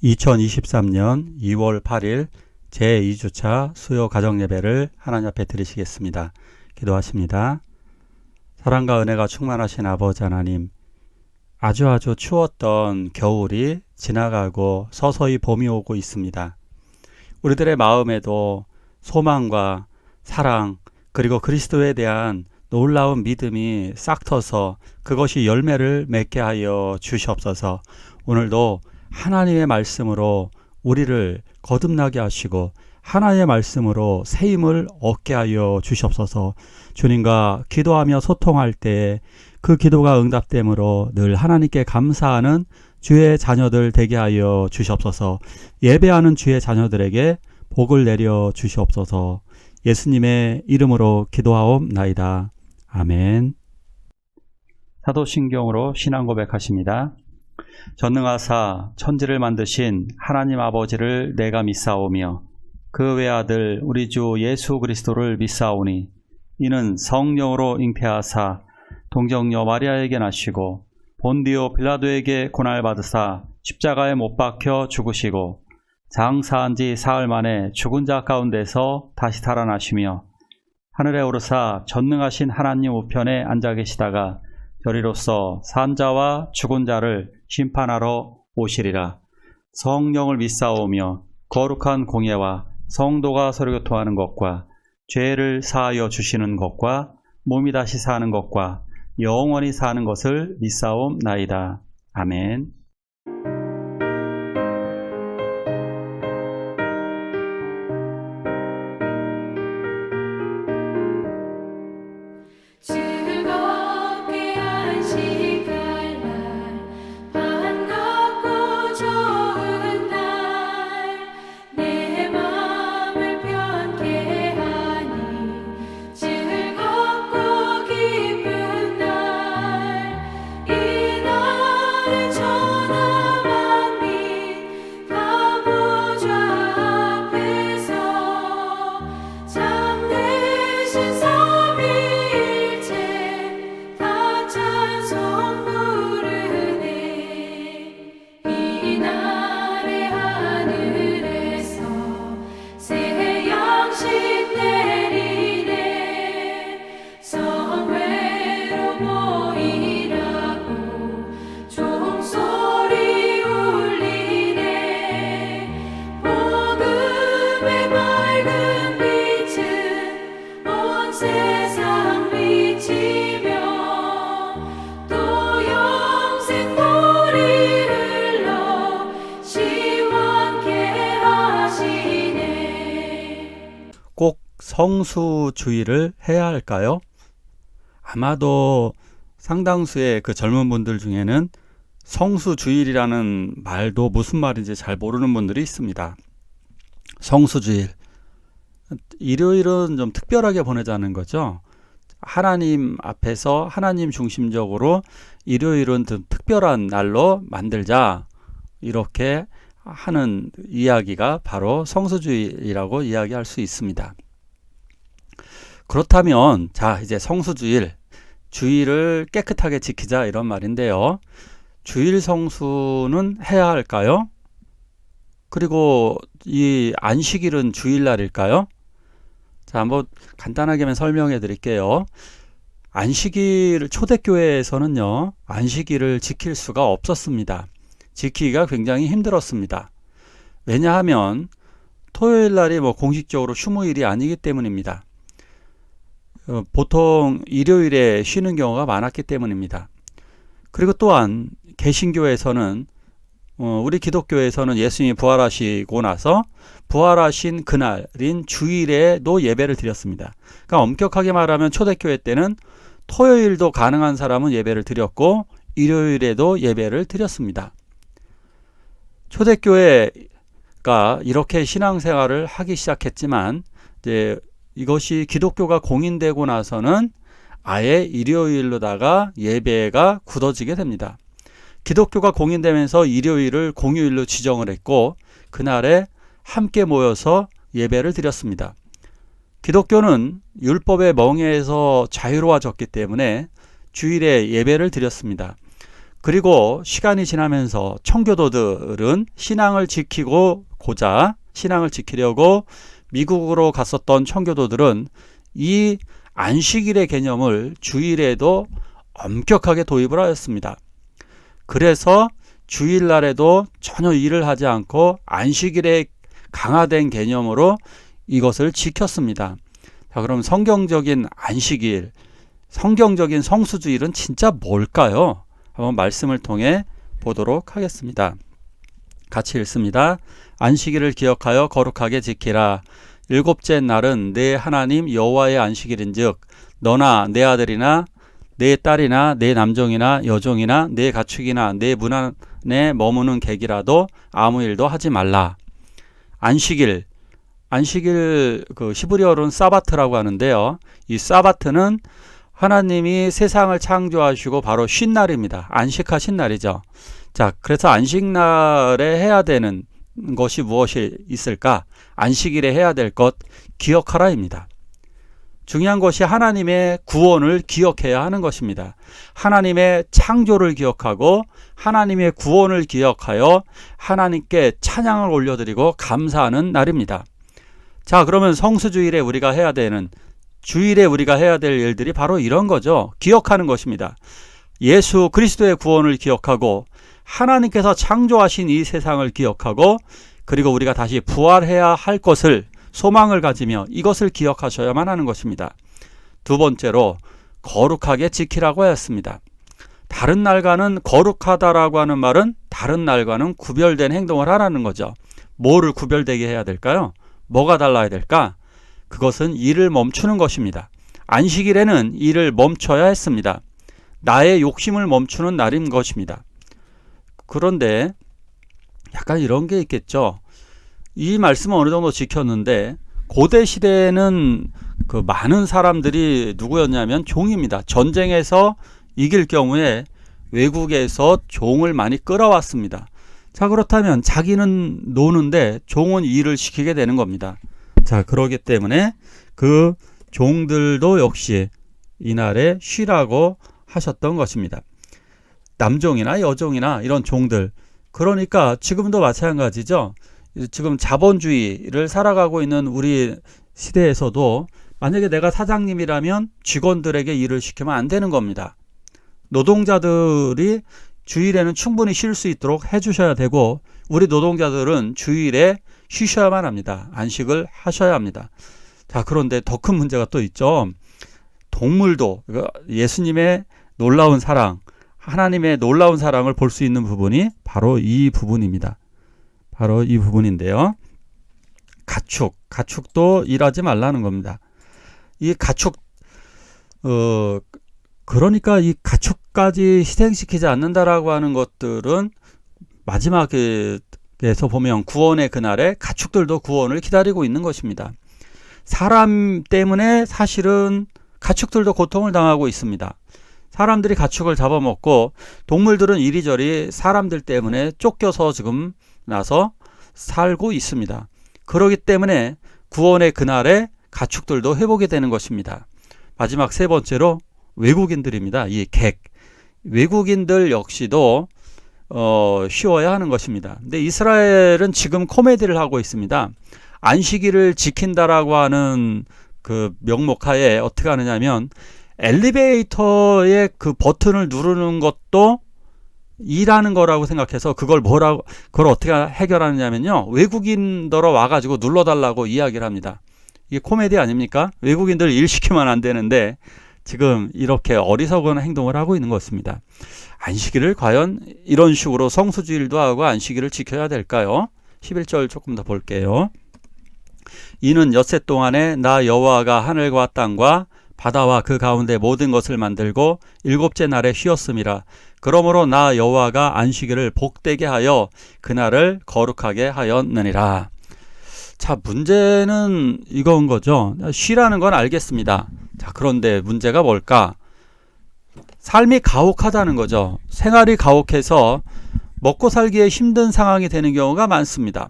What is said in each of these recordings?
2023년 2월 8일 제2주차 수요 가정예배를 하나님 앞에 드리시겠습니다. 기도하십니다. 사랑과 은혜가 충만하신 아버지 하나님, 아주 추웠던 겨울이 지나가고 서서히 봄이 오고 있습니다. 우리들의 마음에도 소망과 사랑 그리고 그리스도에 대한 놀라운 믿음이 싹터서 그것이 열매를 맺게 하여 주시옵소서. 오늘도 하나님의 말씀으로 우리를 거듭나게 하시고 하나님의 말씀으로 새 힘을 얻게 하여 주시옵소서. 주님과 기도하며 소통할 때 그 기도가 응답됨으로 늘 하나님께 감사하는 주의 자녀들 되게 하여 주시옵소서. 예배하는 주의 자녀들에게 복을 내려 주시옵소서. 예수님의 이름으로 기도하옵나이다. 아멘. 사도신경으로 신앙 고백하십니다. 전능하사 천지를 만드신 하나님 아버지를 내가 믿사오며 그 외아들 우리 주 예수 그리스도를 믿사오니 이는 성령으로 잉태하사 동정녀 마리아에게 나시고 본디오 빌라도에게 고난받으사 십자가에 못 박혀 죽으시고 장사한 지 사흘 만에 죽은 자 가운데서 다시 살아나시며 하늘에 오르사 전능하신 하나님 우편에 앉아 계시다가 저리로서 산 자와 죽은 자를 심판하러 오시리라. 성령을 믿사오며 거룩한 공예와 성도가 서로 교통하는 것과 죄를 사하여 주시는 것과 몸이 다시 사는 것과 영원히 사는 것을 믿사옵나이다. 아멘. 꼭 성수주의를 해야 할까요? 아마도 상당수의 그 젊은 분들 중에는 성수주일이라는 말도 무슨 말인지 잘 모르는 분들이 있습니다. 성수주일, 일요일은 좀 특별하게 보내자는 거죠. 하나님 앞에서 하나님 중심적으로 일요일은 좀 특별한 날로 만들자, 이렇게 하는 이야기가 바로 성수주일이라고 이야기할 수 있습니다. 그렇다면 이제 성수주일, 주일을 깨끗하게 지키자 이런 말인데요. 주일 성수는 해야 할까요? 그리고 이 안식일은 주일날일까요? 한번 간단하게만 설명해 드릴게요. 안식일, 초대교회에서는요, 안식일을 지킬 수가 없었습니다. 지키기가 굉장히 힘들었습니다. 왜냐하면 토요일 날이 공식적으로 휴무일이 아니기 때문입니다. 보통 일요일에 쉬는 경우가 많았기 때문입니다. 그리고 또한 개신교에서는 우리 기독교에서는 예수님이 부활하시고 나서 부활하신 그날인 주일에도 예배를 드렸습니다. 그러니까 엄격하게 말하면 초대교회 때는 토요일도 가능한 사람은 예배를 드렸고 일요일에도 예배를 드렸습니다. 초대교회가 이렇게 신앙생활을 하기 시작했지만 이제 이것이 기독교가 공인되고 나서는 아예 일요일로다가 예배가 굳어지게 됩니다. 기독교가 공인되면서 일요일을 공휴일로 지정을 했고 그날에 함께 모여서 예배를 드렸습니다. 기독교는 율법의 멍에에서 자유로워졌기 때문에 주일에 예배를 드렸습니다. 그리고 시간이 지나면서 청교도들은 신앙을 지키려고 미국으로 갔었던 청교도들은 이 안식일의 개념을 주일에도 엄격하게 도입을 하였습니다. 그래서 주일날에도 전혀 일을 하지 않고 안식일의 강화된 개념으로 이것을 지켰습니다. 자, 그럼 성경적인 안식일, 성경적인 성수주일은 진짜 뭘까요? 한번 말씀을 통해 보도록 하겠습니다. 같이 읽습니다. 안식일을 기억하여 거룩하게 지키라. 일곱째 날은 내 하나님 여호와의 안식일인즉 너나 내 아들이나 내 딸이나 내 남종이나 여종이나 내 가축이나 내 문 안에 머무는 객이라도 아무 일도 하지 말라. 안식일 그 히브리어로는 사바트라고 하는데요. 이 사바트는 하나님이 세상을 창조하시고 바로 쉰 날입니다. 안식하신 날이죠. 자, 그래서 안식날에 해야 되는 것이 무엇이 있을까? 안식일에 해야 될 것 기억하라입니다. 중요한 것이 하나님의 구원을 기억해야 하는 것입니다. 하나님의 창조를 기억하고 하나님의 구원을 기억하여 하나님께 찬양을 올려드리고 감사하는 날입니다. 자, 그러면 성수주일에 우리가 해야 될 일들이 바로 이런 거죠. 기억하는 것입니다. 예수 그리스도의 구원을 기억하고 하나님께서 창조하신 이 세상을 기억하고 그리고 우리가 다시 부활해야 할 것을 소망을 가지며 이것을 기억하셔야만 하는 것입니다. 두 번째로 거룩하게 지키라고 하였습니다. 다른 날과는 거룩하다라고 하는 말은 다른 날과는 구별된 행동을 하라는 거죠. 뭐를 구별되게 해야 될까요? 뭐가 달라야 될까? 그것은 일을 멈추는 것입니다. 안식일에는 일을 멈춰야 했습니다. 나의 욕심을 멈추는 날인 것입니다. 그런데 약간 이런 게 있겠죠. 이 말씀은 어느 정도 지켰는데 고대 시대에는 그 많은 사람들이 누구였냐면 종입니다. 전쟁에서 이길 경우에 외국에서 종을 많이 끌어왔습니다. 자, 그렇다면 자기는 노는데 종은 일을 시키게 되는 겁니다. 자, 그러기 때문에 그 종들도 역시 이날에 쉬라고 하셨던 것입니다. 남종이나 여종이나 이런 종들, 그러니까 지금도 마찬가지죠. 지금 자본주의를 살아가고 있는 우리 시대에서도 만약에 내가 사장님이라면 직원들에게 일을 시키면 안 되는 겁니다. 노동자들이 주일에는 충분히 쉴 수 있도록 해주셔야 되고 우리 노동자들은 주일에 쉬셔야만 합니다. 안식을 하셔야 합니다. 자, 그런데 더 큰 문제가 또 있죠. 동물도 예수님의 놀라운 사랑, 하나님의 놀라운 사랑을 볼 수 있는 부분이 바로 이 부분입니다. 바로 이 부분인데요. 가축도 일하지 말라는 겁니다. 이 가축, 그러니까 이 가축까지 희생시키지 않는다라고 하는 것들은 마지막에서 보면 구원의 그날에 가축들도 구원을 기다리고 있는 것입니다. 사람 때문에 사실은 가축들도 고통을 당하고 있습니다. 사람들이 가축을 잡아먹고 동물들은 이리저리 사람들 때문에 쫓겨서 지금 나서 살고 있습니다. 그렇기 때문에 구원의 그날에 가축들도 회복이 되는 것입니다. 마지막 세 번째로 외국인들입니다. 이 외국인들 역시도 쉬어야 하는 것입니다. 근데 이스라엘은 지금 코미디를 하고 있습니다. 안식일을 지킨다라고 하는 그 명목하에 어떻게 하느냐면 엘리베이터의 그 버튼을 누르는 것도 일하는 거라고 생각해서 그걸 어떻게 해결하느냐면요. 외국인들어 와가지고 눌러달라고 이야기를 합니다. 이게 코미디 아닙니까? 외국인들 일 시키면 안 되는데 지금 이렇게 어리석은 행동을 하고 있는 것입니다. 안식일을 과연 이런 식으로 성수주일도 하고 안식일을 지켜야 될까요? 11절 조금 더 볼게요. 이는 엿새 동안에 나 여호와가 하늘과 땅과 바다와 그 가운데 모든 것을 만들고 일곱째 날에 쉬었음이라. 그러므로 나 여호와가 안식일을 복되게 하여 그날을 거룩하게 하였느니라. 자, 문제는 이건 거죠. 쉬라는 건 알겠습니다. 자, 그런데 문제가 뭘까? 삶이 가혹하다는 거죠. 생활이 가혹해서 먹고 살기에 힘든 상황이 되는 경우가 많습니다.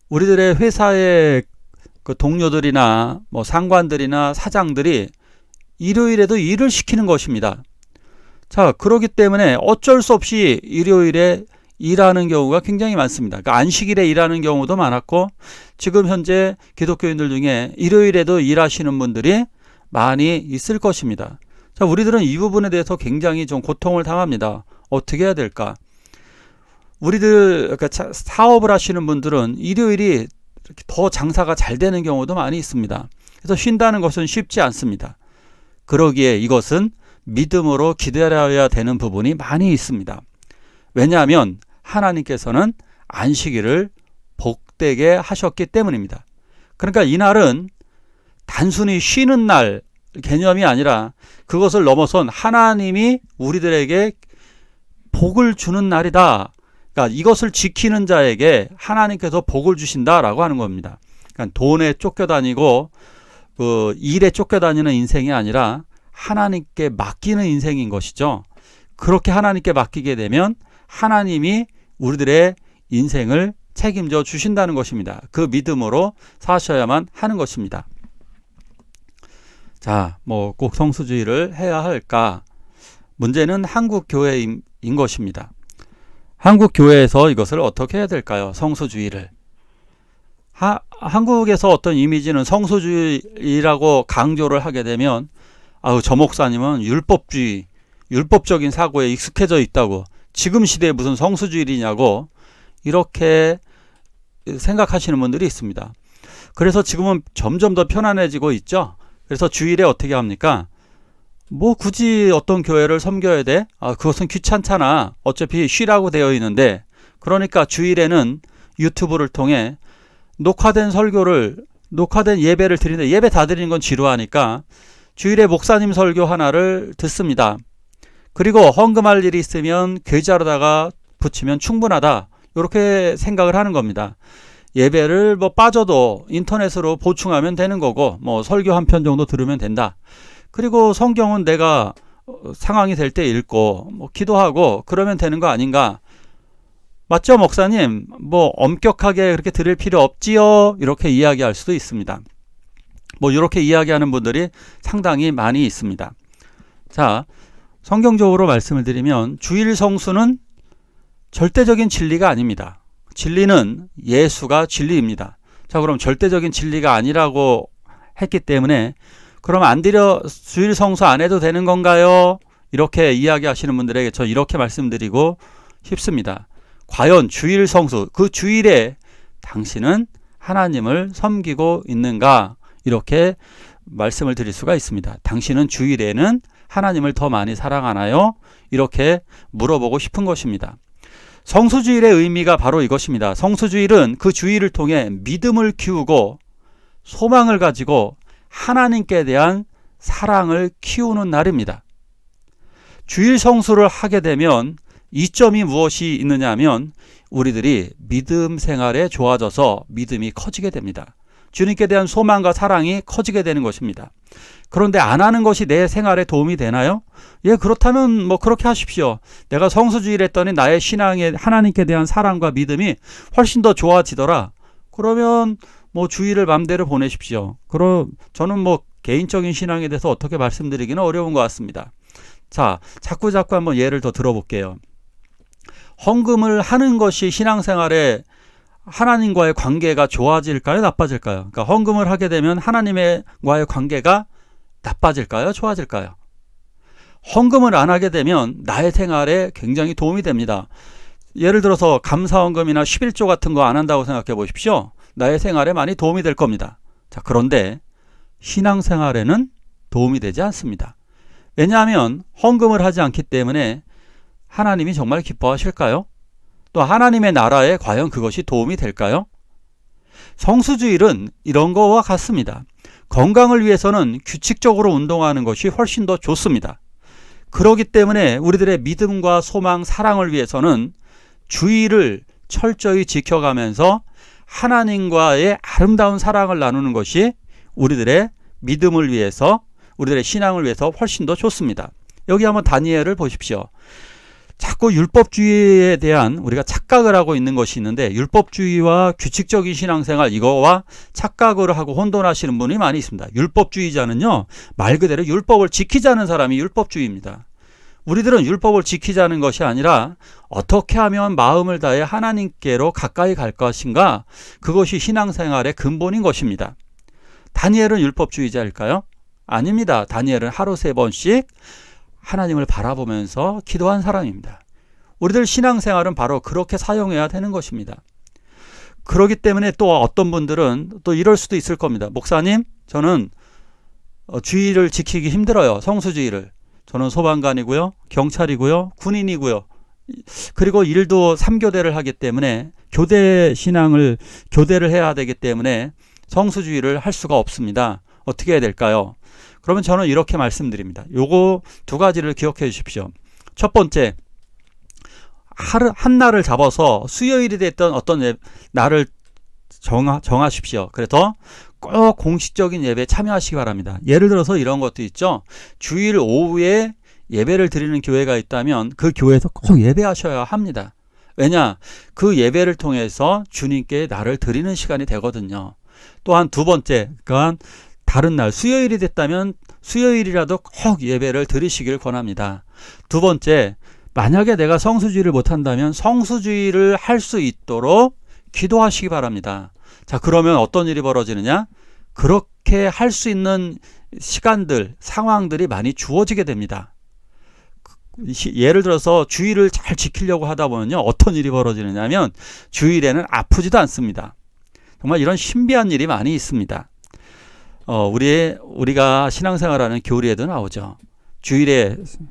우리들의 회사의 그 동료들이나 상관들이나 사장들이 일요일에도 일을 시키는 것입니다. 자, 그렇기 때문에 어쩔 수 없이 일요일에 일하는 경우가 굉장히 많습니다. 그러니까 안식일에 일하는 경우도 많았고, 지금 현재 기독교인들 중에 일요일에도 일하시는 분들이 많이 있을 것입니다. 자, 우리들은 이 부분에 대해서 굉장히 좀 고통을 당합니다. 어떻게 해야 될까? 우리들, 그러니까 사업을 하시는 분들은 일요일이 더 장사가 잘 되는 경우도 많이 있습니다. 그래서 쉰다는 것은 쉽지 않습니다. 그러기에 이것은 믿음으로 기다려야 되는 부분이 많이 있습니다. 왜냐하면 하나님께서는 안식일을 복되게 하셨기 때문입니다. 그러니까 이날은 단순히 쉬는 날 개념이 아니라 그것을 넘어선 하나님이 우리들에게 복을 주는 날이다. 그러니까 이것을 지키는 자에게 하나님께서 복을 주신다라고 하는 겁니다. 그러니까 돈에 쫓겨다니고 일에 쫓겨다니는 인생이 아니라 하나님께 맡기는 인생인 것이죠. 그렇게 하나님께 맡기게 되면 하나님이 우리들의 인생을 책임져 주신다는 것입니다. 그 믿음으로 사셔야만 하는 것입니다. 자, 꼭 성수주의를 해야 할까? 문제는 한국 교회인 것입니다. 한국 교회에서 이것을 어떻게 해야 될까요? 성수주의를. 한국에서 어떤 이미지는 성수주의라고 강조를 하게 되면 저 목사님은 율법적인 사고에 익숙해져 있다고, 지금 시대에 무슨 성수주의냐고 이렇게 생각하시는 분들이 있습니다. 그래서 지금은 점점 더 편안해지고 있죠. 그래서 주일에 어떻게 합니까? 굳이 어떤 교회를 섬겨야 돼? 그것은 귀찮잖아. 어차피 쉬라고 되어 있는데. 그러니까 주일에는 유튜브를 통해 녹화된 예배를 드리는데, 예배 다 드리는 건 지루하니까 주일에 목사님 설교 하나를 듣습니다. 그리고 헌금할 일이 있으면 계좌로다가 붙이면 충분하다. 이렇게 생각을 하는 겁니다. 예배를 빠져도 인터넷으로 보충하면 되는 거고, 설교 한 편 정도 들으면 된다. 그리고 성경은 내가 상황이 될 때 읽고 기도하고 그러면 되는 거 아닌가? 맞죠, 목사님? 엄격하게 그렇게 들을 필요 없지요? 이렇게 이야기할 수도 있습니다. 이렇게 이야기하는 분들이 상당히 많이 있습니다. 자, 성경적으로 말씀을 드리면 주일 성수는 절대적인 진리가 아닙니다. 진리는 예수가 진리입니다. 자, 그럼 절대적인 진리가 아니라고 했기 때문에 그럼 주일 성수 안 해도 되는 건가요? 이렇게 이야기하시는 분들에게 저 이렇게 말씀드리고 싶습니다. 과연 주일 성수, 그 주일에 당신은 하나님을 섬기고 있는가? 이렇게 말씀을 드릴 수가 있습니다. 당신은 주일에는 하나님을 더 많이 사랑하나요? 이렇게 물어보고 싶은 것입니다. 성수주일의 의미가 바로 이것입니다. 성수주일은 그 주일을 통해 믿음을 키우고 소망을 가지고 하나님께 대한 사랑을 키우는 날입니다. 주일 성수를 하게 되면 이점이 무엇이 있느냐 하면 우리들이 믿음 생활에 좋아져서 믿음이 커지게 됩니다. 주님께 대한 소망과 사랑이 커지게 되는 것입니다. 그런데 안 하는 것이 내 생활에 도움이 되나요? 예, 그렇다면 그렇게 하십시오. 내가 성수주의를 했더니 나의 신앙에 하나님께 대한 사랑과 믿음이 훨씬 더 좋아지더라. 그러면 주일을 맘대로 보내십시오. 저는 개인적인 신앙에 대해서 어떻게 말씀드리기는 어려운 것 같습니다. 자, 자꾸 한번 예를 더 들어볼게요. 헌금을 하는 것이 신앙생활에 하나님과의 관계가 좋아질까요? 나빠질까요? 그러니까 헌금을 하게 되면 하나님과의 관계가 나빠질까요? 좋아질까요? 헌금을 안 하게 되면 나의 생활에 굉장히 도움이 됩니다. 예를 들어서 감사헌금이나 11조 같은 거 안 한다고 생각해 보십시오. 나의 생활에 많이 도움이 될 겁니다. 자, 그런데 신앙생활에는 도움이 되지 않습니다. 왜냐하면 헌금을 하지 않기 때문에 하나님이 정말 기뻐하실까요? 또 하나님의 나라에 과연 그것이 도움이 될까요? 성수주일은 이런 거와 같습니다. 건강을 위해서는 규칙적으로 운동하는 것이 훨씬 더 좋습니다. 그렇기 때문에 우리들의 믿음과 소망, 사랑을 위해서는 주일을 철저히 지켜가면서 하나님과의 아름다운 사랑을 나누는 것이 우리들의 믿음을 위해서, 우리들의 신앙을 위해서 훨씬 더 좋습니다. 여기 한번 다니엘을 보십시오. 자꾸 율법주의에 대한 우리가 착각을 하고 있는 것이 있는데, 율법주의와 규칙적인 신앙생활, 이거와 착각을 하고 혼돈하시는 분이 많이 있습니다. 율법주의자는요, 말 그대로 율법을 지키자는 사람이 율법주의입니다. 우리들은 율법을 지키자는 것이 아니라 어떻게 하면 마음을 다해 하나님께로 가까이 갈 것인가, 그것이 신앙생활의 근본인 것입니다. 다니엘은 율법주의자일까요? 아닙니다. 다니엘은 하루 3번씩 하나님을 바라보면서 기도한 사람입니다. 우리들 신앙생활은 바로 그렇게 사용해야 되는 것입니다. 그렇기 때문에 또 어떤 분들은 또 이럴 수도 있을 겁니다. 목사님, 저는 주의를 지키기 힘들어요. 성수주의를. 저는 소방관이고요, 경찰이고요, 군인이고요. 그리고 일도 3교대를 하기 때문에 교대를 해야 되기 때문에 성수주의를 할 수가 없습니다. 어떻게 해야 될까요? 그러면 저는 이렇게 말씀드립니다. 요거 2가지를 기억해 주십시오. 첫 번째, 한 날을 잡아서 수요일이 됐던 어떤 날을 정하십시오. 그래서 꼭 공식적인 예배에 참여하시기 바랍니다. 예를 들어서 이런 것도 있죠. 주일 오후에 예배를 드리는 교회가 있다면 그 교회에서 꼭 예배하셔야 합니다. 왜냐? 그 예배를 통해서 주님께 나를 드리는 시간이 되거든요. 또한 2번째, 그러니까 다른 날 수요일이 됐다면 수요일이라도 꼭 예배를 드리시길 권합니다. 2번째, 만약에 내가 성수주의를 못한다면 성수주의를 할 수 있도록 기도하시기 바랍니다. 자, 그러면 어떤 일이 벌어지느냐? 그렇게 할 수 있는 시간들, 상황들이 많이 주어지게 됩니다. 예를 들어서 주일을 잘 지키려고 하다 보면요, 어떤 일이 벌어지느냐면 주일에는 아프지도 않습니다. 정말 이런 신비한 일이 많이 있습니다. 우리가 신앙생활하는 교리에도 나오죠.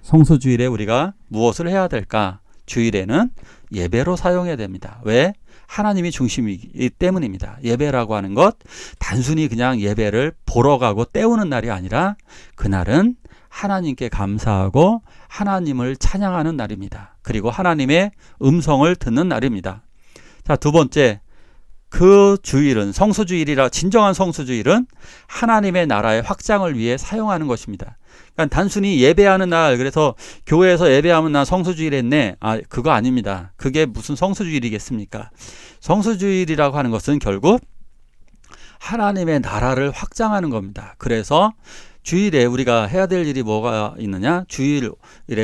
성수주일에 우리가 무엇을 해야 될까? 주일에는 예배로 사용해야 됩니다. 왜? 하나님이 중심이기 때문입니다. 예배라고 하는 것, 단순히 그냥 예배를 보러 가고 때우는 날이 아니라 그날은 하나님께 감사하고 하나님을 찬양하는 날입니다. 그리고 하나님의 음성을 듣는 날입니다. 자, 2번째, 그 주일은 진정한 성수주일은 하나님의 나라의 확장을 위해 사용하는 것입니다. 그러니까 단순히 예배하는 날, 그래서 교회에서 예배하면 나 성수주일 했네. 그거 아닙니다. 그게 무슨 성수주일이겠습니까? 성수주일이라고 하는 것은 결국 하나님의 나라를 확장하는 겁니다. 그래서 주일에 우리가 해야 될 일이 뭐가 있느냐? 주일에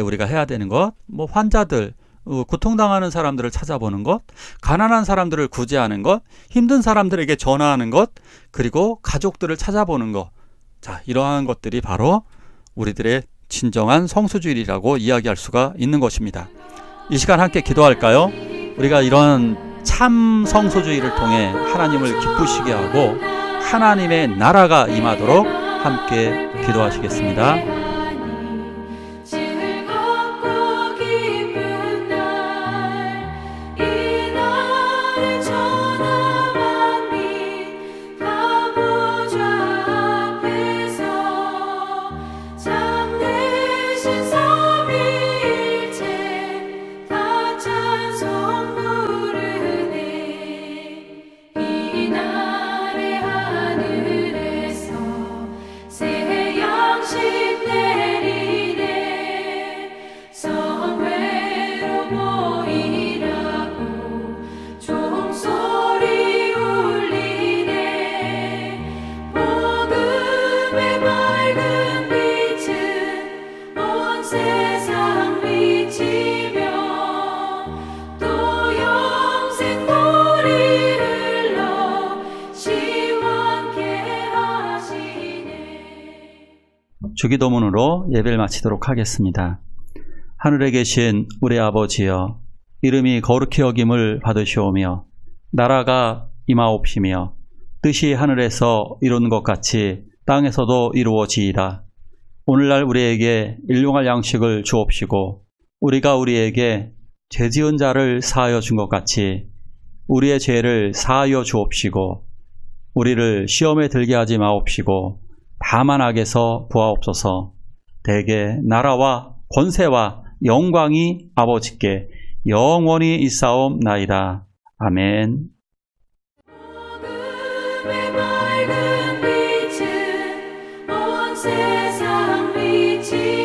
우리가 해야 되는 것, 환자들, 고통당하는 사람들을 찾아보는 것, 가난한 사람들을 구제하는 것, 힘든 사람들에게 전화하는 것, 그리고 가족들을 찾아보는 것. 자, 이러한 것들이 바로 우리들의 진정한 성수주일이라고 이야기할 수가 있는 것입니다. 이 시간 함께 기도할까요? 우리가 이런 참 성수주의를 통해 하나님을 기쁘시게 하고 하나님의 나라가 임하도록 함께 기도하시겠습니다. 주기도문으로 예배를 마치도록 하겠습니다. 하늘에 계신 우리 아버지여, 이름이 거룩히 여김을 받으시오며 나라가 임하옵시며 뜻이 하늘에서 이룬 것 같이 땅에서도 이루어지이다. 오늘날 우리에게 일용할 양식을 주옵시고 우리가 우리에게 죄지은 자를 사하여 준 것 같이 우리의 죄를 사하여 주옵시고 우리를 시험에 들게 하지 마옵시고 다만 악에서 구하옵소서. 대개 나라와 권세와 영광이 아버지께 영원히 있사옵나이다. 아멘. 맑은 빛은 온 세상 빛이